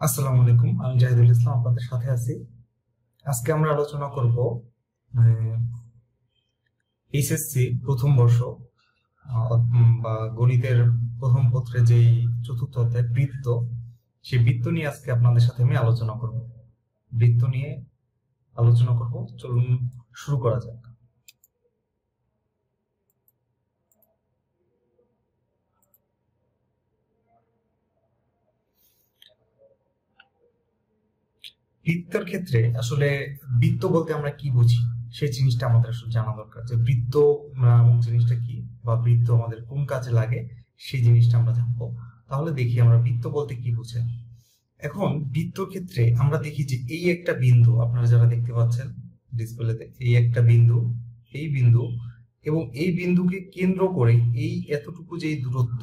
আসসালামু আলাইকুম, আমি জাহিদুল ইসলাম আপনাদের সাথে আছি। আজকে আমরা আলোচনা করব এইচএসসি প্রথম বর্ষ বা গণিতের প্রথম পত্রে যেই চতুর্থ অধ্যায় বৃত্ত, সেই বৃত্ত নিয়ে আজকে আপনাদের সাথে আমি আলোচনা করব। বৃত্ত নিয়ে আলোচনা করব, চলুন শুরু করা যাক। বৃত্তের ক্ষেত্রে আসলে বৃত্ত বলতে আমরা কি বুঝি সেই জিনিসটা আমাদের আসলে জানা দরকার, যে বৃত্ত নামক জিনিসটা কি বা বৃত্ত আমাদের কোন কাজে লাগে সেই জিনিসটা আমরা জানবো। তাহলে দেখি আমরা বৃত্ত বলতে কি বুঝে। এখন বৃত্তর ক্ষেত্রে আমরা দেখি যে এই একটা বিন্দু, আপনারা যারা দেখতে পাচ্ছেন ডিসপ্লেতে, এই একটা বিন্দু, এই বিন্দু এবং এই বিন্দুকে কেন্দ্র করে এই এতটুকু যে দূরত্ব,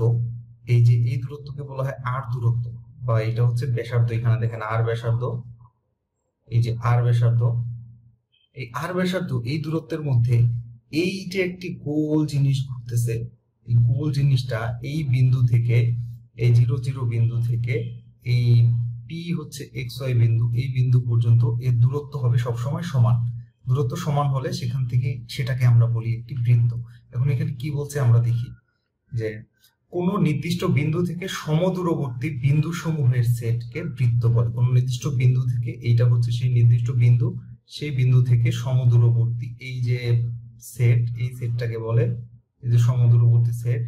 এই যে এই দূরত্বকে বলা হয় আর দূরত্ব, বা এটা হচ্ছে ব্যাসার্ধ। এখানে দেখেন আর ব্যাসার্ধ, এই যে আর ব্যাসার্ধ, এই আর ব্যাসার্ধ, এই দূরত্বের মধ্যে এই যে একটি গোল জিনিস ঘুরতেছে, এই গোল জিনিসটা এই বিন্দু থেকে, এই 0 0 বিন্দু থেকে এই পি হচ্ছে এক্স ওয়াই বিন্দু, এই বিন্দু পর্যন্ত এর দূরত্ব হবে সবসময় সমান। দূরত্ব সমান হলে সেখান থেকে সেটাকে আমরা বলি একটি বৃত্ত। এখন এখানে কি বলছে আমরা দেখি, যে কোন নির্দিষ্ট বিন্দু থেকে সমদূরবর্তী বিন্দু সমূহের সেটকে বৃত্ত বলে। কোন নির্দিষ্ট বিন্দু থেকে, এইটা হচ্ছে সেই নির্দিষ্ট বিন্দু, সেই বিন্দু থেকে সমদূরবর্তী এই যে সেট, এই সেটটাকে বলে, এই যে সমদূরবর্তী সেট,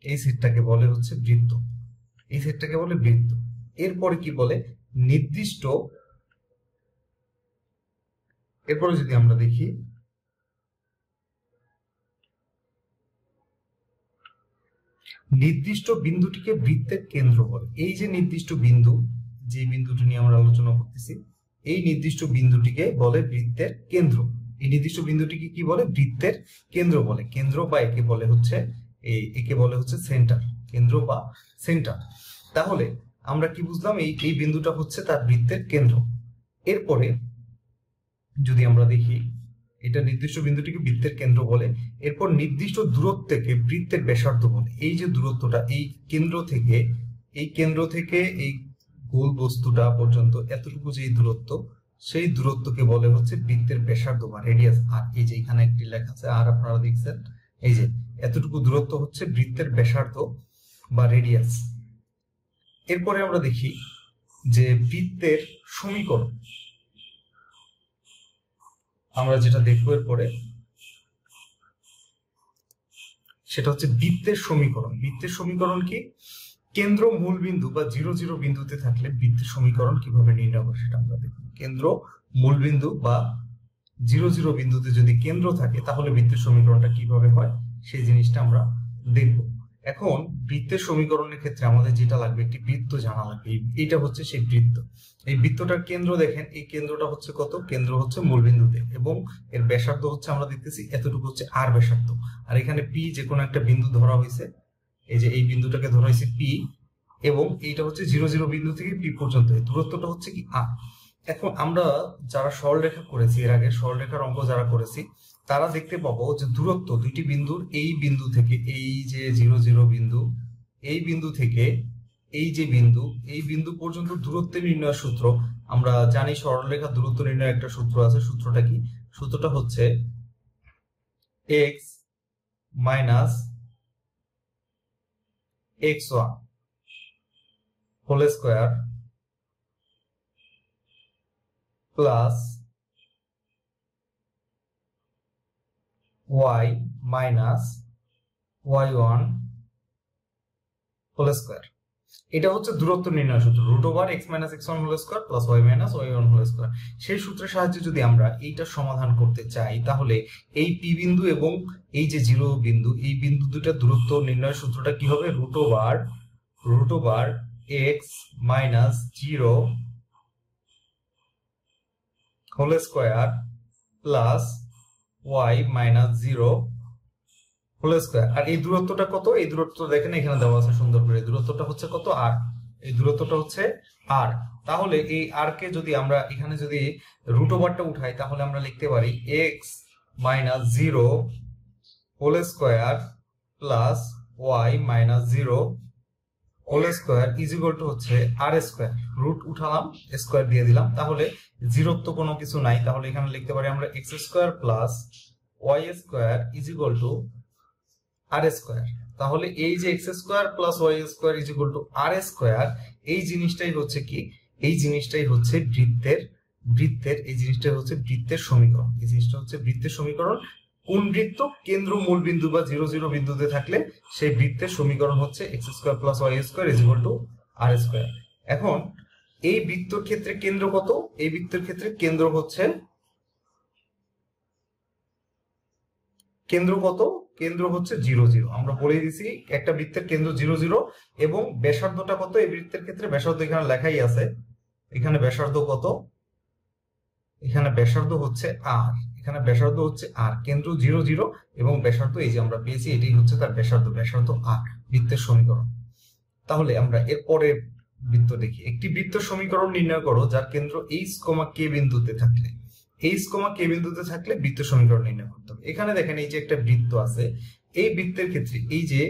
এই সেটটাকে বলে হচ্ছে বৃত্ত। এই সেটটাকে বলে বৃত্ত। এরপরে কি বলে, নির্দিষ্ট, এরপরে যদি আমরা দেখি, নির্দিষ্ট বিন্দুটিকে বৃত্তের কেন্দ্র বলে। এই যে নির্দিষ্ট বিন্দু, যে বিন্দুটি নিয়ে আমরা আলোচনা করতেছি, এই নির্দিষ্ট বিন্দুটিকে বলে বৃত্তের কেন্দ্র। এই নির্দিষ্ট বিন্দুটিকে কি বলে, বৃত্তের কেন্দ্র বলে। কেন্দ্র বা একে বলে হচ্ছে, একে বলে হচ্ছে সেন্টার, কেন্দ্র বা সেন্টার। তাহলে আমরা কি বুঝলাম, এই বিন্দুটা হচ্ছে তার বৃত্তের কেন্দ্র। এরপরে যদি আমরা দেখি, এটা নির্দিষ্ট বিন্দুটিকে বৃত্তের কেন্দ্র বলে। এরপর নির্দিষ্ট দূরত্বকে বৃত্তের ব্যাসার্ধ বলে। এই যে দূরত্বটা, এই কেন্দ্র থেকে, এই কেন্দ্র থেকে এই গোল বস্তুটা পর্যন্ত এতটুকু যে দূরত্ব, সেই দূরত্বকে বলে হচ্ছে বৃত্তের ব্যাসার্ধ বা রেডিয়াস। আর এই যে এখানে একটি লেখা আছে আর, আপনারা দেখছেন, এই যে এতটুকু দূরত্ব হচ্ছে বৃত্তের ব্যাসার্ধ বা রেডিয়াস। এরপরে আমরা দেখি যে বৃত্তের সমীকরণ, আমরা যেটা দেখবো এরপরে, সেটা হচ্ছে বৃত্তের সমীকরণ। বৃত্তের সমীকরণ কি, কেন্দ্র মূল বিন্দু বা 0 0 বিন্দুতে থাকলে বৃত্তের সমীকরণ কিভাবে নির্ণয় হবে সেটা আমরা দেখব। কেন্দ্র মূল বিন্দু বা 0 0 বিন্দুতে যদি কেন্দ্র থাকে তাহলে বৃত্তের সমীকরণটা কিভাবে হয় সেই জিনিসটা আমরা দেখব। এখন বৃত্তের সমীকরণের ক্ষেত্রে আমাদের যেটা লাগবে, একটি বৃত্ত জানা লাগবে। এইটা হচ্ছে সেই বৃত্ত। এই বৃত্তটার কেন্দ্র দেখেন, এই কেন্দ্রটা হচ্ছে কত, কেন্দ্র হচ্ছে মূল বিন্দুতে, এবং এর ব্যাসার্ধ হচ্ছে আমরা দেখতেছি এতটুকু হচ্ছে আর ব্যাসার্ধ। আর এখানে পি যে কোনো একটা বিন্দু ধরা হয়েছে, এই যে এই বিন্দুটাকে ধরা হয়েছে পি, এবং এইটা হচ্ছে 0 0 বিন্দু থেকে পি পর্যন্ত এই দূরত্বটা হচ্ছে কি আর। এখন আমরা যারা সরলরেখা করেছি, এর আগে সরলরেখার অঙ্ক যারা করেছি, তারা দেখতে পাবো যে দূরত্ব দুইটি বিন্দুর, এই বিন্দু থেকে, এই যে 0 0 বিন্দু, এই বিন্দু থেকে এই যে বিন্দু, এই বিন্দু পর্যন্ত দূরত্বের নির্ণয়ের সূত্র আমরা জানি। সরলরেখার দূরত্ব নির্ণয়ের একটা সূত্র আছে। সূত্রটা কি, সূত্রটা হচ্ছে x minus x1 whole square plus y minus y1 whole square. এটা হচ্ছে দূরত্ব নির্ণয় সূত্র, root over x minus x1 whole square plus y minus y1 whole square. সেই সূত্রের সাহায্যে যদি আমরা এইটা সমাধান করতে চাই, তাহলে এই পি বিন্দু এবং এই যে 0 বিন্দু, এই বিন্দু দুটার দূরত্ব নির্ণয়ের সূত্রটা কি হবে, root over x minus 0 whole square plus y minus 0 whole square. আর এই দূরত্বটা কত, এই দূরত্ব দেখেন এখানে দেওয়া আছে সুন্দর করে, দূরত্বটা হচ্ছে কত, আর। এই দূরত্বটা হচ্ছে আর। তাহলে এই আর কে যদি আমরা এখানে যদি রুট ওভারটা উঠাই, তাহলে আমরা লিখতে পারি x minus 0 whole square plus y minus 0 whole square is equal to হচ্ছে আর স্কোয়ার, রুট উঠালাম স্কোয়ার দিয়ে দিলাম, তাহলে জিরোর তো কোনো কিছু নাই, তাহলে এখানে লিখতে পারি আমরা x square plus y square is equal to r square. তাহলে এই যে x square plus y square is equal to r square, এই জিনিসটাই হচ্ছে কি, এই জিনিসটাই হচ্ছে বৃত্তের এই জিনিসটা হচ্ছে বৃত্তের সমীকরণ। এই জিনিসটা হচ্ছে বৃত্তের সমীকরণ। কোন বৃত্ত? কেন্দ্র মূল বিন্দু বা 0 0 বিন্দুতে থাকলে সেই বৃত্তের সমীকরণ হচ্ছে x square plus y square is equal to r square. এখন এই বৃত্তের ক্ষেত্রে কেন্দ্র কত? এই বৃত্তের ক্ষেত্রে কেন্দ্র হচ্ছে কেন্দ্র হচ্ছে 0 0। আমরা বলে দিছি একটা বৃত্তের কেন্দ্র 0 0 এবং ব্যাসার্ধটা কত? এই বৃত্তের ক্ষেত্রে ব্যাসার্ধ এখানে লেখাই আছে। এখানে ব্যাসার্ধ কত? এখানে ব্যাসার্ধ হচ্ছে আর, এখানে ব্যাসার্ধ হচ্ছে আর, কেন্দ্র 0 0 এবং ব্যাসার্ধ এই যে আমরা পেয়েছি এটাই হচ্ছে তার ব্যাসার্ধ আর, বৃত্তের সমীকরণ। তাহলে আমরা এর পরে বৃত্ত দেখি। একটি বৃত্তের সমীকরণ নির্ণয় করো যার কেন্দ্র এইচ কমা কে বিন্দুতে থাকলে, এইচ কমা কে বিন্দুতে থাকলে বৃত্তের সমীকরণ নির্ণয় করতে হবে। এখানে দেখেন এই যে একটা বৃত্ত আছে, এই বৃত্তের ক্ষেত্রে এই যে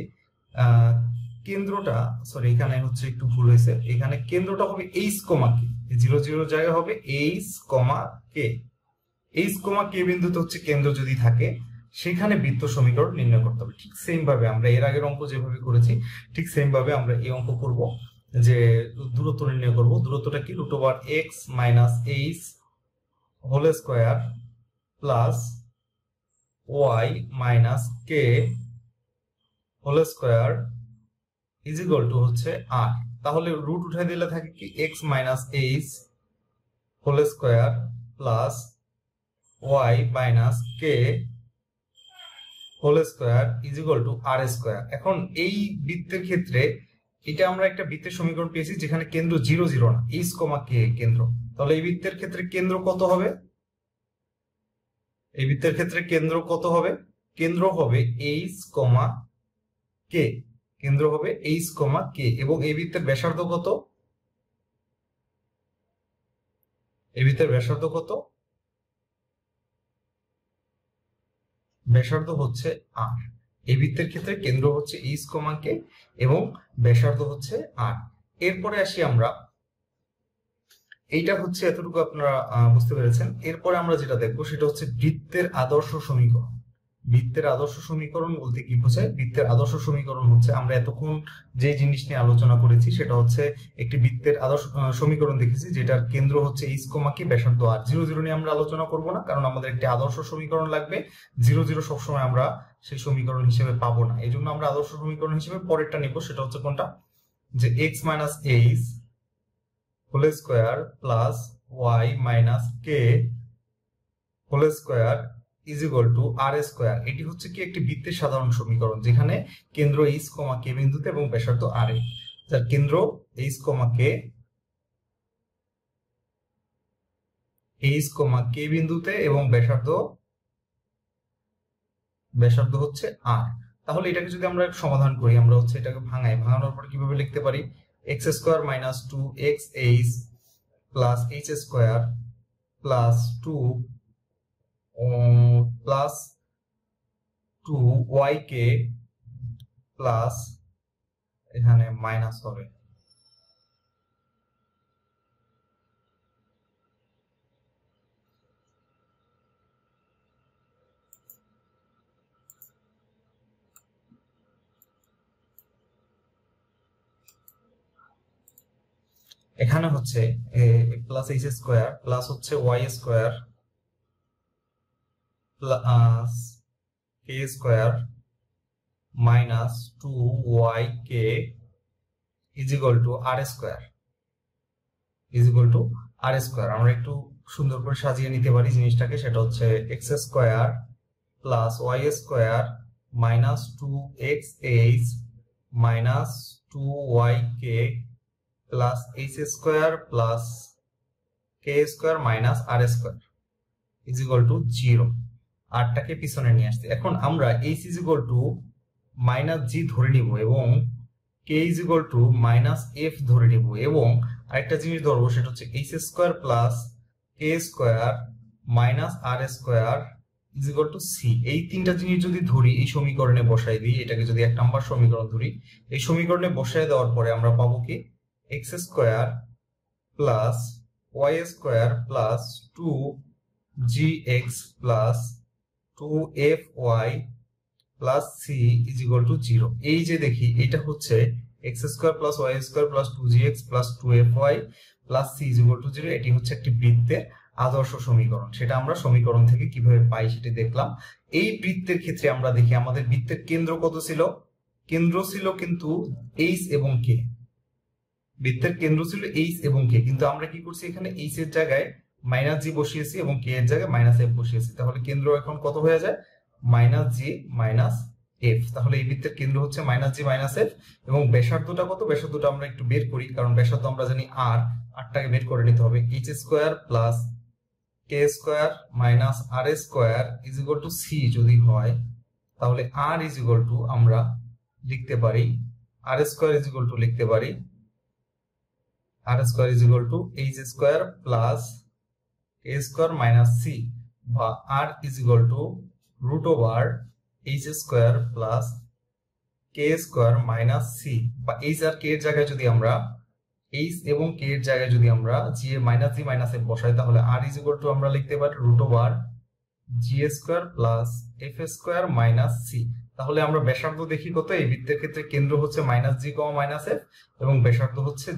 কেন্দ্রটা, সরি এখানে হচ্ছে একটু ভুল হয়েছে, এখানে কেন্দ্রটা হবে এইচ কমা কে, 0 0 জায়গা হবে এইচ কমা কে। এইচ কমা কে বিন্দুতে হচ্ছে কেন্দ্র যদি থাকে সেখানে বৃত্ত সমীকরণ নির্ণয় করতে হবে। ঠিক সেম ভাবে আমরা এর আগের অঙ্ক যেভাবে করেছি ঠিক সেম ভাবে আমরা এই অঙ্ক করব, যে দূরত্ব নির্ণয় করব। দূরত্বটা কি? Root over x minus h whole square plus y minus k whole square is equal to হচ্ছে আর। তাহলে রুট উঠাই দিলে থাকে কি x minus h whole square plus y minus k whole square is equal to r square. এখন এই বৃত্তের ক্ষেত্রে এটা আমরা একটা বৃত্তের সমীকরণ পেয়েছি যেখানে কেন্দ্র 0 0 না, এইচ কমা কে কেন্দ্র। তাহলে এই বৃত্তের ক্ষেত্রে কেন্দ্র কত হবে? এই বৃত্তের ক্ষেত্রে কেন্দ্র কত হবে? কেন্দ্র হবে এইচ কমা কে, কেন্দ্র হবে এইচ কমা কে। এবং এই বৃত্তের ব্যাসার্ধ কত? এই বৃত্তের ব্যাসার্ধ কত? ব্যাসার্ধ হচ্ছে আর। এই বৃত্তের ক্ষেত্রে কেন্দ্র হচ্ছে এইচ কমা কে এবং ব্যাসার্ধ হচ্ছে আর। এরপরে আসি আমরা, এইটা হচ্ছে এতটুকু আপনারা বুঝতে পেরেছেন। এরপরে আমরা যেটা দেখবো সেটা হচ্ছে বৃত্তের আদর্শ সমীকরণ। বৃত্তের আদর্শ সমীকরণ বলতে কি বোঝায়? বৃত্তের আদর্শ সমীকরণ হচ্ছে আমরা এতক্ষণ যে জিনিস নিয়ে আলোচনা করেছি সেটা হচ্ছে একটি বৃত্তের আদর্শ সমীকরণ দেখেছি যেটার কেন্দ্র হচ্ছে এইচ কমা কে, ব্যাসার্ধ আর। 0 0 নিয়ে আমরা আলোচনা করব না, কারণ আমাদের একটি আদর্শ সমীকরণ লাগবে। 0 0 সবসময় আমরা সেই সমীকরণ হিসেবে পাবো না, এই জন্য আমরা আদর্শ সমীকরণ হিসেবে পরেরটা নিব। সেটা হচ্ছে কোনটা? যে x minus h whole square plus y minus k whole square is equal to r square. এটি হচ্ছে কি একটি বৃত্তের সাধারণ সমীকরণ যেখানে কেন্দ্র এইচ কমা কে বিন্দুতে এবং ব্যাসার্ধ আর এ, যার কেন্দ্র এইচ কমা কে বিন্দুতে এবং ব্যাসার্ধ হচ্ছে আর। তাহলে এটাকে যদি আমরা সমাধান করি, আমরা হচ্ছে এটাকে ভাঙানোর পর কিভাবে লিখতে পারি? X square minus 2 x h plus h square plus 2 plus 2 y k plus এখানে মাইনাস হবে এখানে হচ্ছে প্লাস এইচ স্কোয়ার প্লাস হচ্ছে y square plus k square minus 2 k is equal to r square আমরা একটু সুন্দর করে সাজিয়ে নিতে পারি জিনিসটাকে। সেটা হচ্ছে x square plus y square minus 2 x minus 2 k plus h square plus k square minus r square is equal to 0। আরটাকে পিছনে নিয়ে আসছে। এখন আমরা h is equal to minus g ধরে নিব এবং k is equal to minus f ধরে নিব, এবং আরেকটা জিনিস ধরবো সেটা হচ্ছে h square plus k square minus r square is equal to c. এই তিনটা জিনিস যদি ধরি এই সমীকরণে বসাই দিই, এটাকে যদি 1 নাম্বার সমীকরণ ধরি, এই সমীকরণে বসাই দেওয়ার পরে আমরা পাবো কি x square plus y square plus 2gx plus 2fy plus c is equal to 0। এই যে দেখি এটা হচ্ছে x square plus y square plus 2gx plus 2fy plus c is equal to 0। এটি হচ্ছে একটি বৃত্তের আদর্শ সমীকরণ। সেটা আমরা সমীকরণ থেকে কিভাবে পাই সেটি দেখলাম। এই বৃত্তের ক্ষেত্রে আমরা দেখি আমাদের বৃত্তের কেন্দ্র কত ছিল? কেন্দ্র ছিল কিন্তু এইচ এবং কে। বৃত্তের কেন্দ্র ছিল এইচ এবং কে, কিন্তু আমরা কি করছি এখানে এইচ এর জায়গায় মাইনাস জি বসিয়েছি এবং কে এর জায়গায় মাইনাস এফ বসিয়েছি। তাহলে কেন্দ্র এখন কত হয়ে যায়? Minus g minus F. তাহলে এই বৃত্তের কেন্দ্র হচ্ছে মাইনাস জি মাইনাস এফ। এবং ব্যাসার্ধটা কত? ব্যাসার্ধটা আমরা একটু বের করি, কারণ ব্যাসার্ধ আমরা জানি আর, আরটাকে বের করে নিতে হবে। H square plus k square minus r square is equal to c যদি হয়, তাহলে আর ইজ ইকুয়াল টু আমরা লিখতে পারি r square is equal to লিখতে পারি r square is equal to h square plus k square minus c, বা r is equal to root over h square plus k square minus c. বা h আর k এর জায়গায় যদি আমরা H এবং কে এর জায়গায় যদি আমরা জি এ মাইনাস জি মাইনাস এফ বসাই, তাহলে আর ইজ ইকুয়াল টু আমরা লিখতে পারি root over g square plus f square minus c. তাহলে আমরা ব্যাসার্ধ দেখি কত? এই বৃত্তের ক্ষেত্রে কেন্দ্র হচ্ছে minus g comma minus f এবং ব্যাসার্ধ হচ্ছে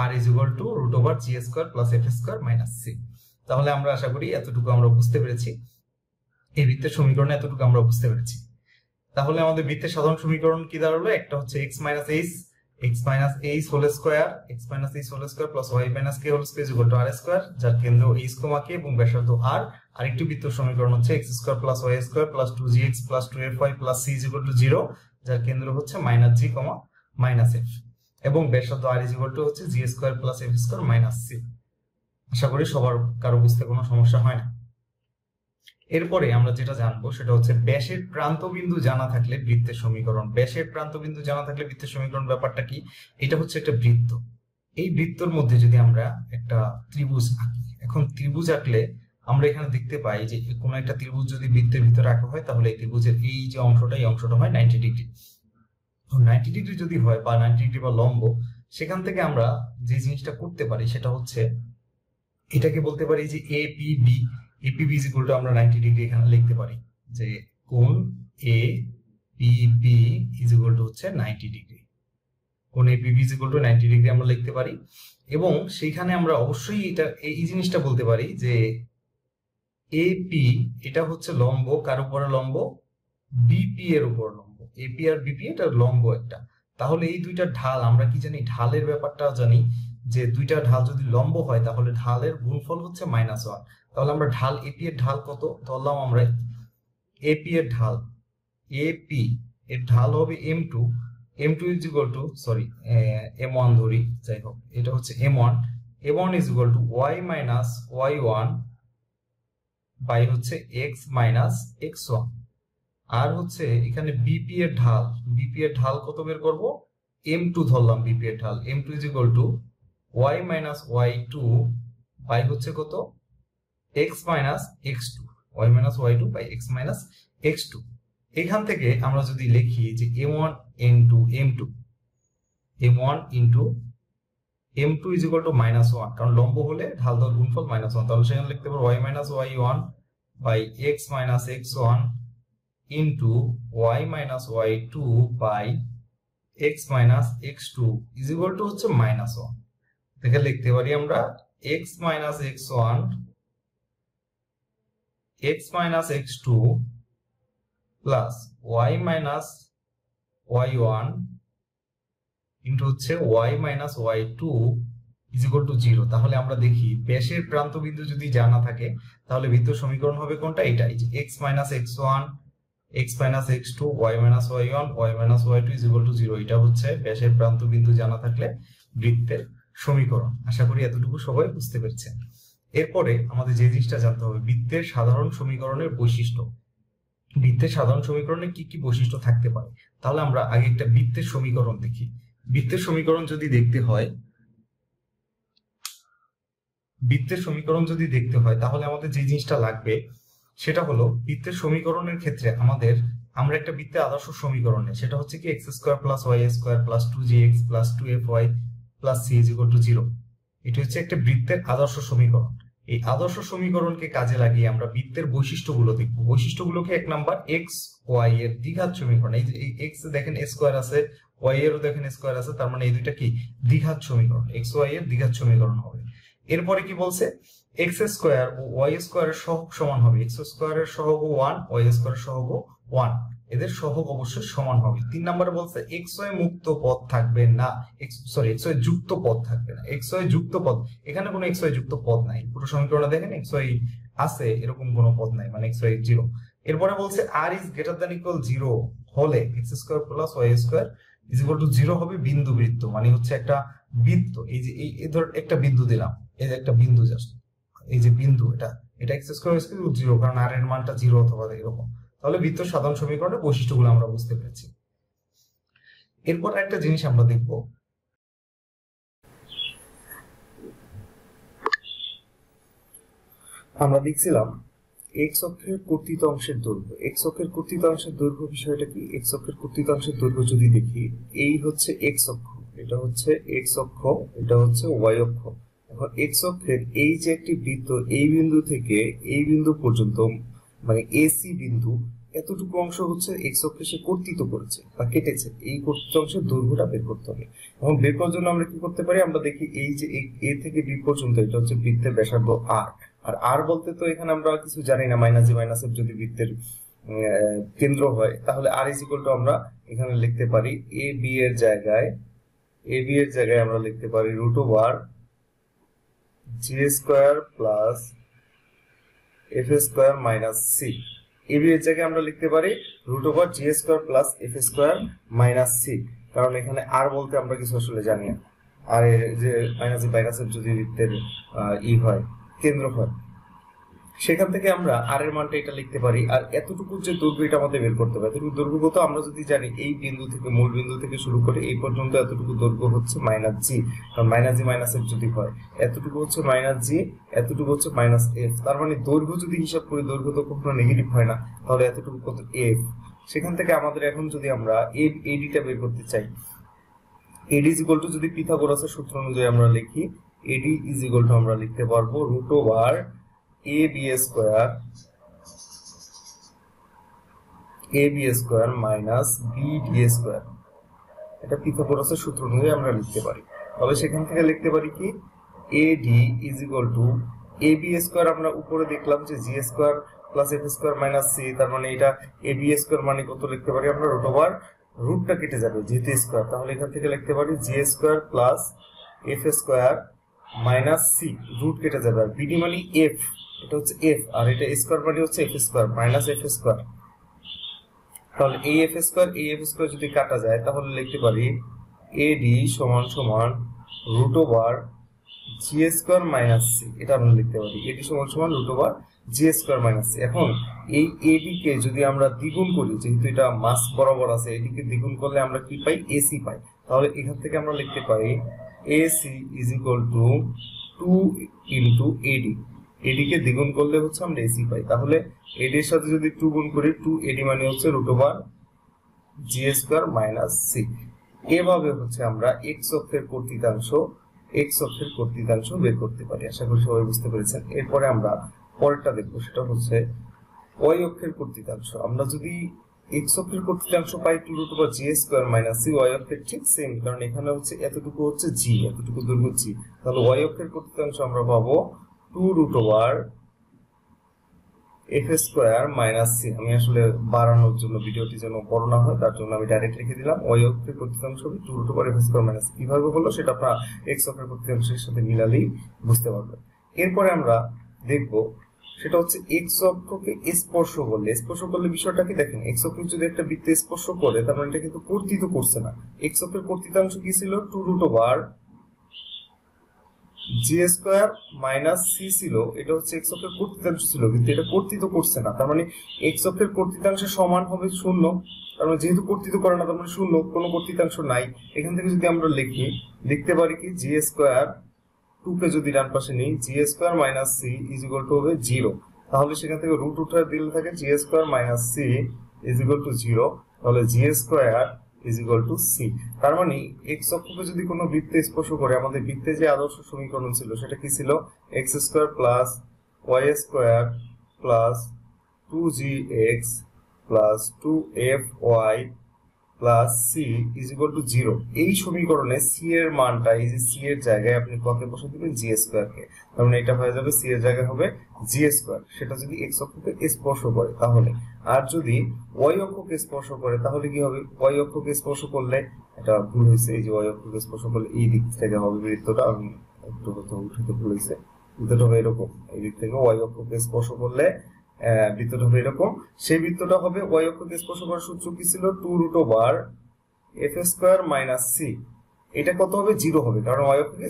r is equal to root over g square plus f square minus c. তাহলে আমরা আশা করি এতটুকু আমরা বুঝতে পেরেছি, এই বৃত্তের সমীকরণে এতটুকু আমরা বুঝতে পেরেছি। তাহলে আমাদের বৃত্তের সাধারণ সমীকরণ কি দাঁড়ালো? একটা হচ্ছে x minus h whole square plus y minus k whole square is equal to r square, যার কেন্দ্র এইচ কমা কে এবং ব্যাসার্ধ আর। আরেকটি বৃত্তের সমীকরণ হচ্ছে x square plus y square plus 2gx plus 2fy plus c is equal to 0, যার কেন্দ্র হচ্ছে minus g comma minus f এবং ব্যাসার্ধ আর ইজ ইকুয়াল টু হচ্ছে g square plus f square minus c. আশা করি সবার কারো বুঝতে কোনো সমস্যা হয় না। এরপরে আমরা যেটা জানবো সেটা হচ্ছে ব্যাসের প্রান্তবিন্দু জানা থাকলে বৃত্তের সমীকরণ। ব্যাসের প্রান্তবিন্দু জানা থাকলে বৃত্তের সমীকরণ ব্যাপারটা কি? এটা হচ্ছে একটা বৃত্ত। এই বৃত্তর মধ্যে যদি আমরা একটা ত্রিভুজ আঁকি, এখন ত্রিভুজ আঁকলে আমরা এখানে দেখতে পাই যে কোনো একটা ত্রিভুজ যদি বৃত্তের ভিতরে আঁকা হয়, তাহলে এই ত্রিভুজের এই যে অংশটা, এই অংশটা হয় 90 ডিগ্রি। 90 ডিগ্রি যদি হয় বা 90 ডিগ্রি বা লম্ব, সেখান থেকে আমরা যে জিনিসটা করতে পারি সেটা হচ্ছে এটাকে বলতে পারি যে APB. APB is equal to আমরা 90 ডিগ্রি এখানে লিখতে পারি যে কোণ এপিবি ইজ ইকুয়াল টু হচ্ছে 90 ডিগ্রি। কোণ APB is equal two 90 degree আমরা লিখতে পারি। এবং সেইখানে আমরা অবশ্যই এটা এই জিনিসটা বলতে পারি যে এপি এটা হচ্ছে লম্ব, কার উপরে লম্ব? বিপি এর উপর লম্ব। এপি আর বিপি এটা লম্ব একটা। তাহলে এই দুইটা ঢাল আমরা কি জানি? ঢালের ব্যাপারটা জানি যে দুইটা ঢাল যদি লম্ব হয় তাহলে ঢালের গুণফল হচ্ছে -1। তাহলে আমরা ঢাল এপি এর ঢাল কত ধরলাম? আমরা এপি এর ঢাল, এপি এর ঢাল হবে m2। m2 is equal two m1 ধরি, যাই হোক এটা হচ্ছে m1। m1 is equal to y minus y1 by হচ্ছে x মাইনাস x1। আর হচ্ছে এখানে বিপি এর ঢাল, বিপি এর ঢাল কত বের করব? m2 ধরলাম বিপি এর ঢাল। m2 is equal to y minus y2 by হচ্ছে কত? x minus x2, y minus y2 by x minus x2। এখান থেকে আমরা যদি লিখি যে m1 into m2, m1 into m2 is equal to -1, কারণ লম্ব হলে ঢাল দর গুণফল -1। তাহলে সেখানে লিখতে পারবো y minus y1 by x minus x1 into y minus y2 by x minus x2 is equal to হচ্ছে -1। দেখে লিখতে পারি আমরা x minus x1 x minus x2 plus y minus y1 into হচ্ছে y minus y2 is equal to 0। তাহলে আমরা দেখি ব্যাসের প্রান্তবিন্দু যদি জানা থাকে তাহলে বৃত্তের সমীকরণ হবে কোনটা? এটাই যে x minus x1 x minus x2 y minus y1 y minus y2 is equal to 0। এটা হচ্ছে ব্যাসের প্রান্তবিন্দু জানা থাকলে বৃত্তের সমীকরণ। আশা করি এতটুকু সবাই বুঝতে পেরেছেন। এরপরে আমাদের যে জিনিসটা জানতে হবে বৃত্তের সাধারণ সমীকরণের বৈশিষ্ট্য। বৃত্তের সাধারণ সমীকরণে কি কি বৈশিষ্ট্য থাকতে পারে? তাহলে আমরা আগে একটা বৃত্তের সমীকরণ দেখি। বৃত্তের সমীকরণ যদি দেখতে হয়, তাহলে আমাদের যে জিনিসটা লাগবে সেটা হলো বৃত্তের সমীকরণের ক্ষেত্রে আমরা একটা বৃত্তের আদর্শ সমীকরণ নেই, সেটা হচ্ছে কি x square plus y square plus 2gx plus 2fy plus c is equal to 0। এটা হচ্ছে একটা বৃত্তের আদর্শ সমীকরণ। এই আদর্শ সমীকরণকে কাজে লাগিয়ে আমরা বৃত্তের বৈশিষ্ট্যগুলো দেখব। বৈশিষ্ট্যগুলোকে এক নাম্বার এক্স ওয়াই এর দ্বিঘাত সমীকরণ। এই যে এক্স দেখেন স্কোয়ার আছে, ওয়াই এরও দেখেন স্কোয়ার আছে, তার মানে এই দুইটা কি দ্বিঘাত সমীকরণ, এক্স ওয়াই এর দ্বিঘাত সমীকরণ হবে। এরপরে কি বলছে, এক্স স্কোয়ার ও ওয়াই স্কোয়ারের সহগ সমান হবে। এক্স স্কোয়ারের সহগ 1, ওয়াই স্কোয়ারের সহগ 1, এদের সহগ অবশ্যই সমান হবে। 3 নম্বরে বলছে এক্স ওয়াই মুক্ত পদ থাকবে না, এক্স ওয়াই যুক্ত পদ থাকবে না। এক্স ওয়াই যুক্ত পদ, এখানে কোনো এক্স ওয়াই যুক্ত পদ নাই। পুরো সমীকরণে দেখেন এক্স ওয়াই আছে, এরকম কোনো পদ নাই, মানে এক্স ওয়াই 0। এরপরে বলছে r is greater than equal 0 হলে x square plus y square is equal to 0 হবে বিন্দু বৃত্ত, মানে হচ্ছে একটা বৃত্ত। এই যে এই ধর একটা বিন্দু দিলাম, এই যে একটা বিন্দু, জাস্ট এই যে বিন্দু, এটা এক্স স্কোয়ার 0, কারণ আর এর মানটা 0 অথবা এরকম। তাহলে বৃত্ত সাধারণ সমীকরণের বৈশিষ্ট্যগুলো আমরা বুঝতে পেরেছি। এরপর একটা জিনিস আমরা দেখব, আমরা দেখছিলাম এক্স অক্ষের কর্তিত অংশের দৈর্ঘ্য। এক্স অক্ষের কর্তিত অংশের দৈর্ঘ্য বিষয়টা কি? এক্স অক্ষের কর্তিত অংশের দৈর্ঘ্য যদি দেখি, এই হচ্ছে এক্স অক্ষ, এটা হচ্ছে এক্স অক্ষ, এটা হচ্ছে ওয়াই অক্ষ। এখন এক্স অক্ষের এই যে একটি বৃত্ত, এই বিন্দু থেকে এই বিন্দু পর্যন্ত, মানে এসি বিন্দু, এতটুকু অংশ হচ্ছে এক্স অক্ষে সে কর্তিত করেছে বা কেটেছে। এই কর্তিত অংশের দৈর্ঘ্যটা বের করতে হবে। এবং বের করার জন্য আমরা কি করতে পারি, আমরা দেখি এই যে এ থেকে বি পর্যন্ত, এটা হচ্ছে বৃত্তের ব্যাসার্ধ আর। আর আর বলতে তো এখানে আমরা কিছু জানি না, মাইনাস জি মাইনাস এফ যদি বৃত্তের কেন্দ্র হয়, তাহলে আর ইজ ইকুয়াল টু আমরা এখানে লিখতে পারি এ বি এর জায়গায়, আমরা লিখতে পারি root over g square plus f square minus c. A B এর জায়গায় আমরা লিখতে পারি root over g square plus f square minus c, কারণ এখানে আর বলতে আমরা কিছু আসলে জানি না। আর যে মাইনাস জি মাইনাস এফ যদি বৃত্তের হয়, কেন্দ্র হয়, সেখান থেকে আমরা আর এর মানটা এটা লিখতে পারি। আর এতটুকু যে দৈর্ঘ্য, এটা আমাদের বের করতে হবে। এতটুকু দৈর্ঘ্য কত আমরা যদি জানি, এই বিন্দু থেকে, মূল বিন্দু থেকে শুরু করে এই পর্যন্ত এতটুকু দৈর্ঘ্য হচ্ছে মাইনাস জি, কারণ মাইনাস জি মাইনাস এফ যদি হয়, এতটুকু হচ্ছে মাইনাস জি, এতটুকু হচ্ছে মাইনাস এফ। তার মানে দৈর্ঘ্য যদি হিসাব করি, দৈর্ঘ্য তো কখনো নেগেটিভ হয় না, তাহলে এতটুকু কত এফ। সেখান থেকে আমাদের এখন যদি আমরা এডিটা বের করতে চাই, এডি ইজ ইকুয়াল টু, যদি পিথাগোরাসের সূত্র অনুযায়ী আমরা লিখি, এডি ইজ ইকুয়াল টু আমরা লিখতে পারবো root over A B square minus B D square. এটা পিথাগোরাসের সূত্র অনুযায়ী আমরা লিখতে পারি। তবে সেখান থেকে লিখতে পারি কি, A D is equal to A B square, আমরা উপরে দেখলাম যে g square plus f square minus c, তার মানে এটা এ বি স্কোয়ার মানে কত লিখতে পারি আমরা, রুট ওভার, রুটটা কেটে যাবে যেহেতু স্কোয়ার, তাহলে এখান থেকে লিখতে পারি g square plus f square minus c, root কেটে যাবে, আর বিডি মানে এফ, এটা হচ্ছে এফ, আর এটা স্কোয়ার মানে হচ্ছে F square minus F square. তাহলে এই এফ স্কোয়ার যদি কাটা যায়, তাহলে লিখতে পারি এডি সমান সমান root over g square minus C, এটা আমরা লিখতে পারি এডি সমান সমান root over g square minus C. এখন এই এডি কে যদি আমরা দ্বিগুণ করি, যেহেতু এটা মাস বরাবর আছে, এডিকে দ্বিগুণ করলে আমরা কি পাই, এসি পাই। তাহলে এখান থেকে আমরা লিখতে পারি AC is equal to 2 into AD, এডিকে দ্বিগুণ করলে হচ্ছে আমরা এসি পাই। তাহলে এডির সাথে যদি 2 গুণ করি, 2 এডি মানে হচ্ছে root over g square minus C. এভাবে হচ্ছে আমরা এক্স অক্ষের কর্তৃত্বাংশ বের করতে পারি। আশা করি সবাই বুঝতে পেরেছেন। এরপরে আমরা পরেরটা দেখবো, সেটা হচ্ছে ওয়াই অক্ষের কর্তৃত্বাংশ। আমরা যদি এক্স অক্ষের কর্তৃত্বাংশ পাই 2 root over g square minus C, Y অক্ষের ঠিক সেম, কারণ এখানে হচ্ছে এতটুকু হচ্ছে জি, এতটুকু দৈর্ঘ্য জি। তাহলে ওয়াই অক্ষের কর্তৃত্বাংশ আমরা পাবো 2 root over f square minus c. আমি আসলে বাড়ানোর জন্য, ভিডিওটি যেন বড় না হয়, তার জন্য আমি ডাইরেক্ট লিখে দিলাম ওয়াই অক্ষের কর্তৃত্বাংশ হবে 2 root over f square minus c. কিভাবে হলো সেটা আপনারা এক্স অক্ষের কর্তৃত্বাংশের সাথে মিলালেই বুঝতে পারবেন। এরপরে আমরা দেখব, সেটা হচ্ছে এক্স অক্ষকে স্পর্শ করলে বিষয়টা কি দেখেন, এক্স অক্ষ যদি একটা বৃত্ত স্পর্শ করে, তার মানে এটা কিন্তু কর্তৃত্ব করছে না। এক্স অক্ষের কর্তৃত্বাংশ কি ছিল, 2 root over g square minus C ছিল, এটা হচ্ছে এক্স অক্ষের কর্তৃত্বাংশ ছিল, কিন্তু এটা কর্তৃত্ব করছে না। তার মানে এক্স অক্ষের কর্তৃত্বাংশের সমান হবে 0, তার মানে যেহেতু কর্তৃত্ব করে না, তার মানে 0, কোনো কর্তৃত্বাংশ নাই। এখান থেকে যদি আমরা লিখতে পারি কি, জি স্কোয়ার 2 কে যদি ডান পাশে নিই, g square minus c is equal to হবে 0। তাহলে সেখান থেকে রুট উঠে দিলে থাকে g square minus c is equal to 0, তাহলে g square is equal to c. তার মানে এক্স অক্ষকে যদি কোনো বৃত্তে স্পর্শ করে, আমাদের বৃত্তে যে আদর্শ সমীকরণ ছিল সেটা কি ছিল, x square plus y square plus 2gx plus 2fy plus c is equal to 0। এই সমীকরণে সি এর মানটা, এই যে সি এর জায়গায় আপনি কত বসে দিবেন, জি স্কোয়ার কে। তার মানে এটা হয়ে যাবে সি এর জায়গায় হবে জি স্কোয়ার, সেটা যদি এক্স অক্ষকে স্পর্শ করে তাহলে। আর যদি ওয়াই অক্ষকে স্পর্শ করে তাহলে কি হবে, ওয়াই অক্ষকে স্পর্শ করলে, এটা ভুল হয়েছে, এই যে ওয়াই অক্ষকে স্পর্শ করলে এই দিক থেকে হবে বৃত্তটা, আমি একটু হয়তো উঠাতে ভুল হয়েছে, বৃত্তটা হবে এরকম, এই দিক থেকে ওয়াই অক্ষকে স্পর্শ করলে বৃত্তটা হবে এরকম। সেই বৃত্তটা হবে ওয়াই অক্ষকে স্পর্শ করার সূত্র কি ছিল, 2√ওভার এফ স্কোয়ার মাইনাস সি। এটা কত হবে, 0 হবে, কারণ ওয়াই অক্ষকে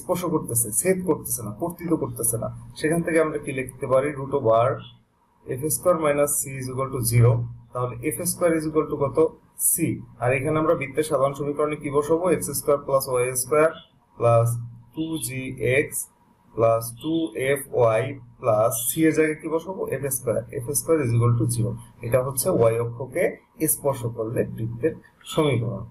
স্পর্শ করতেছে, ছেদ করতেছে না, কর্তৃত্ব করতেছে না। সেখান থেকে আমরা কি লিখতে পারি, √ওভার f square minus c is equal to 0। তাহলে f square is equal to কত, সি। আর এখানে আমরা বৃত্তের সাধারণ সমীকরণে কি বসাবো, x square plus y square plus 2gx plus 2fy plus c এর জায়গায় কি বসাবো, f square is equal to 0। এটা হচ্ছে ওয়াই অক্ষকে স্পর্শ করলে বৃত্তের সমীকরণ,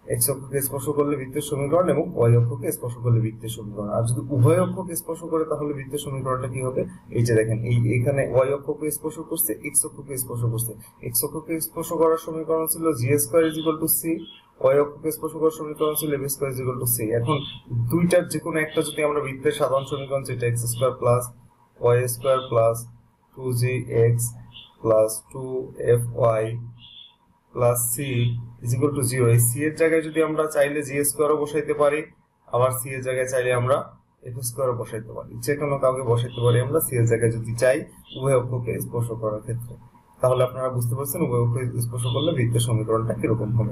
এক্স অক্ষকে স্পর্শ করলে বৃত্তের সমীকরণ এবং ওয়াই অক্ষকে স্পর্শ করলে বৃত্তের সমীকরণ। আর যদি উভয় অক্ষকে স্পর্শ করে তাহলে বৃত্তের সমীকরণটা কি হবে, এই যে দেখেন, এই এখানে ওয়াই অক্ষকে স্পর্শ করছে, এক্স অক্ষকে স্পর্শ করছে। এক্স অক্ষকে স্পর্শ করার সমীকরণ ছিল g square is equal to c, y অক্ষকে স্পর্শ করার সমীকরণ ছিল f square is equal to c. এখন দুইটার যে কোনো একটা যদি আমরা বৃত্তের সাধারণ সমীকরণ, যেটা x square plus y square plus 2gx plus 2fy plus c is equal to 0, এই সি এর জায়গায় যদি আমরা চাইলে জি স্কোয়ারও বসাইতে পারি, আবার সি এর জায়গায় চাইলে আমরা এফ স্কোয়ারও বসাইতে পারি, যে কোনো কাউকে বসাইতে পারি আমরা সি এর জায়গায় যদি চাই উভয় অক্ষকে স্পর্শ করার ক্ষেত্রে। তাহলে আপনারা বুঝতে পারছেন উভয় অক্ষকে স্পর্শ করলে বৃত্তের সমীকরণটা কিরকম হবে।